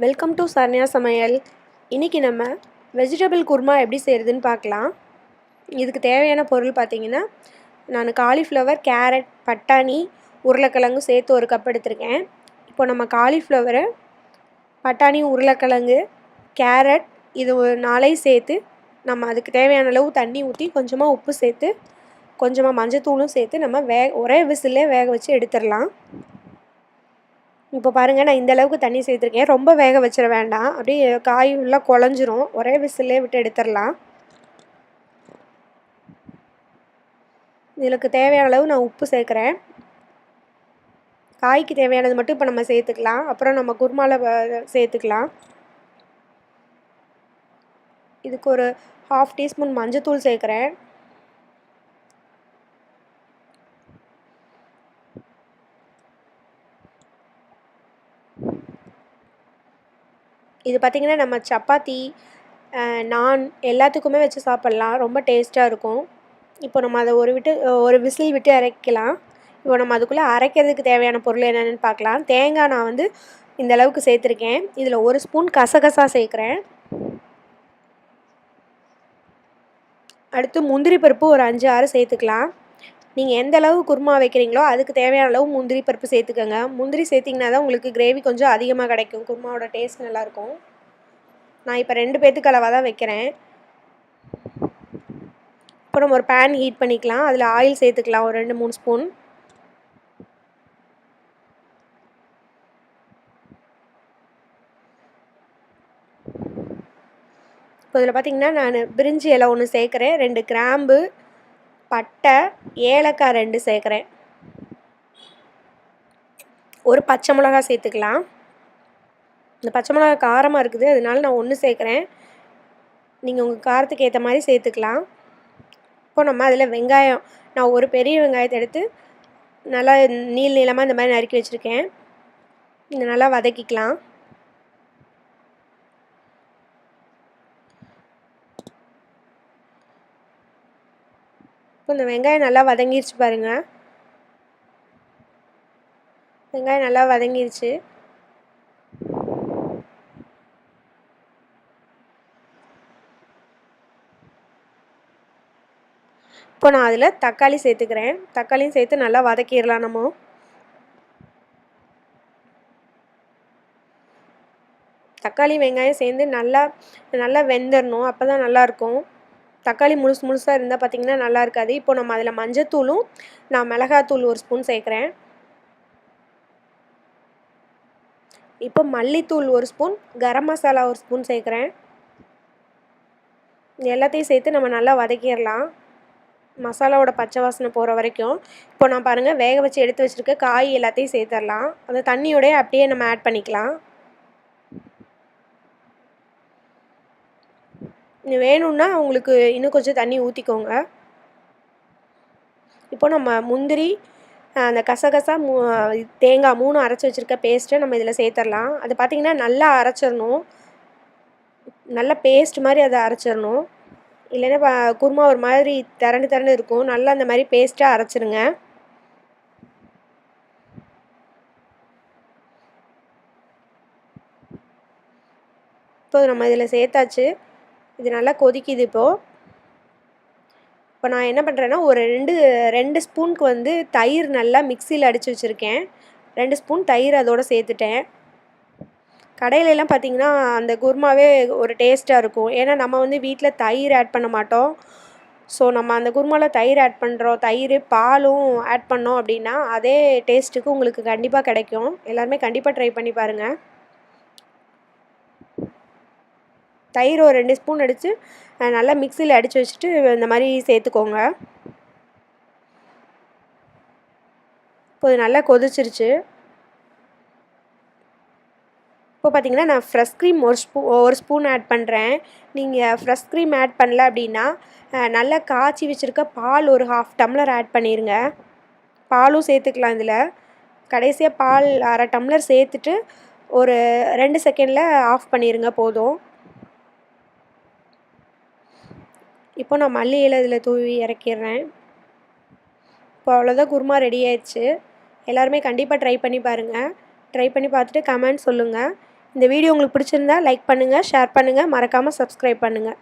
Welcome to Saranya சமையல். இன்றைக்கி நம்ம வெஜிடபிள் குருமா எப்படி செய்கிறதுன்னு பார்க்கலாம். இதுக்கு தேவையான பொருள் பார்த்திங்கன்னா, நான் காலிஃப்ளவர், கேரட், பட்டாணி, உருளைக்கிழங்கு சேர்த்து ஒரு கப் எடுத்திருக்கேன். இப்போ நம்ம காலிஃப்ளவரை, பட்டாணி, உருளைக்கிழங்கு, கேரட் இது ஒரு 4 சேர்த்து நம்ம அதுக்கு தேவையான அளவு தண்ணி ஊற்றி கொஞ்சமாக உப்பு சேர்த்து கொஞ்சமாக மஞ்சத்தூளும் சேர்த்து நம்ம ஒரே விசிலே வேக வச்சு எடுத்துடலாம். இப்போ பாருங்கள், நான் இந்த அளவுக்கு தண்ணி சேர்த்துருக்கேன். ரொம்ப வேக வச்சிட வேண்டாம், அப்படியே காய் ஃபுல்லாக குழஞ்சிரும். ஒரே விசிலே விட்டு எடுத்துடலாம். இதுக்கு தேவையான அளவு நான் உப்பு சேர்க்குறேன். காய்க்கு தேவையானது மட்டும் இப்போ நம்ம சேர்த்துக்கலாம். அப்புறம் நம்ம குருமாவில் சேர்த்துக்கலாம். இதுக்கு ஒரு 1/2 டீஸ்பூன் மஞ்சத்தூள் சேர்க்குறேன். இது பார்த்திங்கன்னா நம்ம சப்பாத்தி, நான் எல்லாத்துக்குமே வச்சு சாப்பிட்லாம். ரொம்ப டேஸ்ட்டாக இருக்கும். இப்போ நம்ம அதை ஒரு விசில் விட்டு இறக்கலாம். இப்போ நம்ம அதுக்குள்ளே அரைக்கிறதுக்கு தேவையான பொருள் என்னென்னு பார்க்கலாம். தேங்காய் நான் வந்து இந்த அளவுக்கு சேர்த்துருக்கேன். இதில் 1 ஸ்பூன் கசகசா சேர்க்குறேன். அடுத்து முந்திரி பருப்பு ஒரு 5-6 சேர்த்துக்கலாம். நீங்கள் எந்த அளவு குருமா வைக்கிறீங்களோ அதுக்கு தேவையான அளவு முந்திரி பருப்பு சேர்த்துக்கோங்க. முந்திரி சேர்த்திங்கன்னா தான் உங்களுக்கு கிரேவி கொஞ்சம் அதிகமாக கிடைக்கும். குருமாவோட டேஸ்ட் நல்லாயிருக்கும். நான் இப்போ 2 பேத்துக்கு அளவாக தான் வைக்கிறேன். இப்போ நம்ம ஒரு பேன் ஹீட் பண்ணிக்கலாம். அதில் ஆயில் சேர்த்துக்கலாம், ஒரு 2-3 ஸ்பூன். இப்போ இதில் பார்த்திங்கன்னா நான் பிரிஞ்சி இலை 1 சேர்க்குறேன், 2 கிராம்பு, பட்டை, ஏலக்காய் 2 சேர்க்குறேன். ஒரு பச்சை மிளகா சேர்த்துக்கலாம். இந்த பச்சை மிளகா காரமாக இருக்குது, அதனால நான் 1 சேர்க்குறேன். நீங்கள் உங்கள் காரத்துக்கு ஏற்ற மாதிரி சேர்த்துக்கலாம். இப்போ நம்ம அதில் வெங்காயம், நான் ஒரு பெரிய வெங்காயத்தை எடுத்து நல்லா நீளமாக இந்த மாதிரி நறுக்கி வச்சுருக்கேன். இதை நல்லா வதக்கிக்கலாம். இப்போ இந்த வெங்காயம் நல்லா வதங்கிருச்சு பாருங்கள். வெங்காயம் நல்லா வதங்கிருச்சு. இப்போ நான் அதில் தக்காளி சேர்த்துக்கிறேன். தக்காளியும் சேர்த்து நல்லா வதக்கிடலாம். நம்ம தக்காளி வெங்காயம் சேர்ந்து நல்லா வெந்துடணும். அப்போ தான் நல்லாயிருக்கும். தக்காளி முழுசாக இருந்தால் பார்த்திங்கன்னா நல்லா இருக்காது. இப்போ நம்ம அதில் மஞ்சத்தூளும் நான் மிளகாத்தூள் 1 ஸ்பூன் சேர்க்குறேன். இப்போ மல்லித்தூள் 1 ஸ்பூன், கரம் மசாலா 1 ஸ்பூன் சேர்க்குறேன். எல்லாத்தையும் சேர்த்து நம்ம நல்லா வதக்கிடலாம், மசாலாவோட பச்சை வாசனை போகிற வரைக்கும். இப்போ நான் பாருங்கள், வேக வச்சு எடுத்து வச்சுருக்க காய் எல்லாத்தையும் சேர்த்துடலாம். அந்த தண்ணியோடய அப்படியே நம்ம ஆட் பண்ணிக்கலாம். வேணும்னா உங்களுக்கு இன்னும் கொஞ்சம் தண்ணி ஊற்றிக்கோங்க. இப்போ நம்ம முந்திரி, அந்த கசகசா, தேங்காய் 3 அரைச்சி வச்சுருக்க பேஸ்ட்டை நம்ம இதில் சேர்த்துடலாம். அது பார்த்திங்கன்னா நல்லா அரைச்சிடணும், நல்லா பேஸ்ட் மாதிரி அதை அரைச்சிடணும். இல்லைன்னா குருமா ஒரு மாதிரி திரண்டு இருக்கும். நல்லா அந்த மாதிரி பேஸ்ட்டாக அரைச்சிருங்க. இப்போ நம்ம இதில் சேர்த்தாச்சு. இது நல்லா கொதிக்குது. இப்போ நான் என்ன பண்ணுறேன்னா, ஒரு 2 ஸ்பூனுக்கு வந்து தயிர் நல்லா மிக்சியில் அடித்து வச்சுருக்கேன். 2 ஸ்பூன் தயிர் அதோடு சேர்த்துட்டேன். கடையிலலாம் பார்த்திங்கன்னா அந்த குருமாவே ஒரு டேஸ்ட்டாக இருக்கும். ஏன்னா நம்ம வந்து வீட்டில் தயிர் ஆட் பண்ண மாட்டோம். ஸோ நம்ம அந்த குருமாவில் தயிர் ஆட் பண்ணுறோம். தயிர், பாலும் ஆட் பண்ணோம் அப்படின்னா அதே டேஸ்ட்டுக்கு உங்களுக்கு கண்டிப்பாக கிடைக்கும். எல்லாருமே கண்டிப்பாக ட்ரை பண்ணி பாருங்கள். தயிர் ஒரு 2 ஸ்பூன் அடித்து நல்லா மிக்சியில் அடித்து வச்சுட்டு இந்த மாதிரி சேர்த்துக்கோங்க. இப்போ இது நல்லா கொதிச்சிருச்சு. இப்போ பார்த்திங்கன்னா நான் ஃப்ரெஷ் க்ரீம் ஒரு ஸ்பூன் ஆட் பண்ணுறேன். நீங்கள் ஃப்ரெஷ் க்ரீம் ஆட் பண்ணல அப்படின்னா நல்லா காய்ச்சி வச்சுருக்க பால் ஒரு 1/2 டம்ளர் ஆட் பண்ணிடுங்க. பாலும் சேர்த்துக்கலாம். இதில் கடைசியாக பால் 1/2 டம்ளர் சேர்த்துட்டு ஒரு 2 செகண்டில் ஆஃப் பண்ணிடுங்க, போதும். இப்போ நான் மல்லி இலை இதில் தூவி இறக்கிடுறேன். இப்போ அவ்வளோதான், குருமா ரெடி ஆயிடுச்சு. எல்லாருமே கண்டிப்பாக ட்ரை பண்ணி பாருங்கள். ட்ரை பண்ணி பார்த்துட்டு கமெண்ட் சொல்லுங்கள். இந்த வீடியோ உங்களுக்கு பிடிச்சிருந்தா லைக் பண்ணுங்கள், ஷேர் பண்ணுங்கள், மறக்காமல் சப்ஸ்கிரைப் பண்ணுங்கள்.